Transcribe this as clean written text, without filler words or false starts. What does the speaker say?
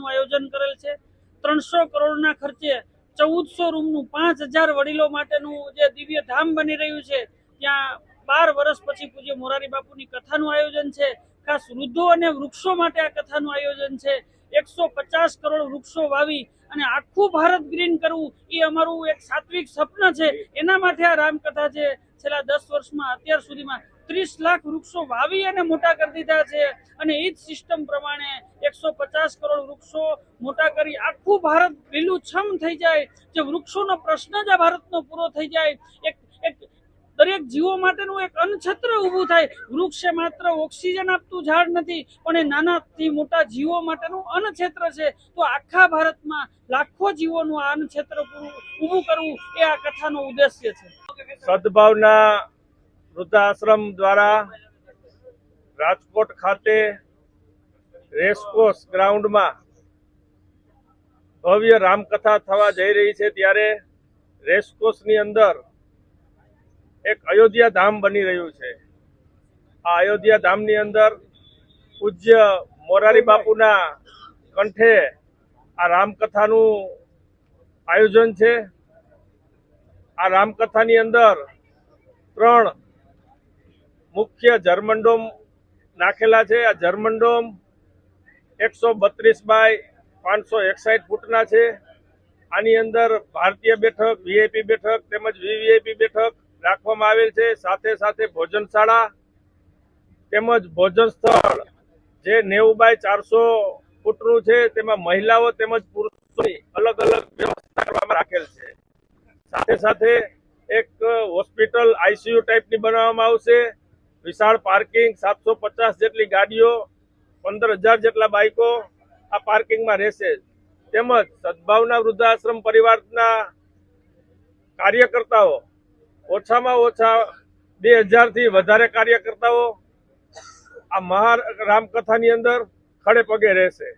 રામકથાનું આયોજન કરેલ છે। 300 કરોડના ખર્ચે 1400 રૂમનું 5000 વડીલો માટેનું જે દિવ્ય ધામ બની રહ્યું છે, ત્યાં 12 વર્ષ પછી પૂજ્ય મોરારી બાપુની કથાનું આયોજન છે। ખાસ વૃદ્ધો અને વૃક્ષો માટે આ કથાનું આયોજન છે। 150 કરોડ વૃક્ષો વાવી અને આખું ભારત ગ્રીન કરવું એ અમારું એક સાત્વિક સ્વપ્ન છે। એના માટે આ રામકથા છે। છેલ્લા 10 વર્ષમાં અત્યાર સુધીમાં 30 લાખ વૃક્ષો વાવી અને મોટા કરી દીધા છે અને એ જ સિસ્ટમ પ્રમાણે 150 કરોડ વૃક્ષો મોટા કરી આખું ભારત લીલુંછમ થઈ જાય, જે વૃક્ષોનો પ્રશ્ન જ આ ભારતનો પૂરો થઈ જાય, એક દરેક જીવો માટેનું એક અન્નછત્ર ઊભું થાય। વૃક્ષ એ માત્ર ઓક્સિજન આપતું ઝાડ નથી, પણ એ નાનાથી મોટા જીવો માટેનું અન્નક્ષેત્ર છે। તો આખા ભારતમાં લાખો જીવોનું આ અન્નક્ષેત્ર ઊભું કરવું એ આ કથાનો ઉદ્દેશ્ય છે। સદભાવના વૃદ્ધાશ્રમ દ્વારા રાજકોટ ખાતે રેસકોર્સ ગ્રાઉન્ડમાં ભવ્ય રામકથા થવા જઈ રહી છે, ત્યારે રેસકોર્સની અંદર એક અયોધ્યા ધામ બની રહ્યું છે। આ અયોધ્યા ધામની અંદર પૂજ્ય મોરારી બાપુના કંઠે આ રામકથાનું આયોજન છે। આ રામકથાની અંદર 3 મુખ્ય જર્મનડોમ નાખેલા છે। આ જર્મનડોમ 132 બાય 561 ફૂટના છે। આની અંદર ભારતીય બેઠક, વીઆઈપી બેઠક તેમજ વીવીઆઈપી બેઠક રાખવામાં આવેલ છે। સાથે સાથે ભોજનશાળા તેમજ ભોજન સ્થળ જે 90 બાય 400 ફૂટનું છે, તેમાં મહિલાઓ તેમજ પુરુષોની અલગ અલગ વ્યવસ્થા કરવામાં રાખેલ છે। સાથે સાથે એક હોસ્પિટલ આઈસીયુ ટાઈપની બનાવવામાં આવશે। વિશાળ પાર્કિંગ, 750 જેટલી ગાડીઓ, 15,000 જેટલા બાઇકો આ પાર્કિંગમાં રહેશે। તેમજ સદભાવના વૃદ્ધાશ્રમ પરિવારના કાર્યકર્તાઓ ઓછામાં ઓછા 2000 થી વધારે કાર્યકર્તાઓ આ મહા રામકથાની અંદર ખડે પગે રહેશે।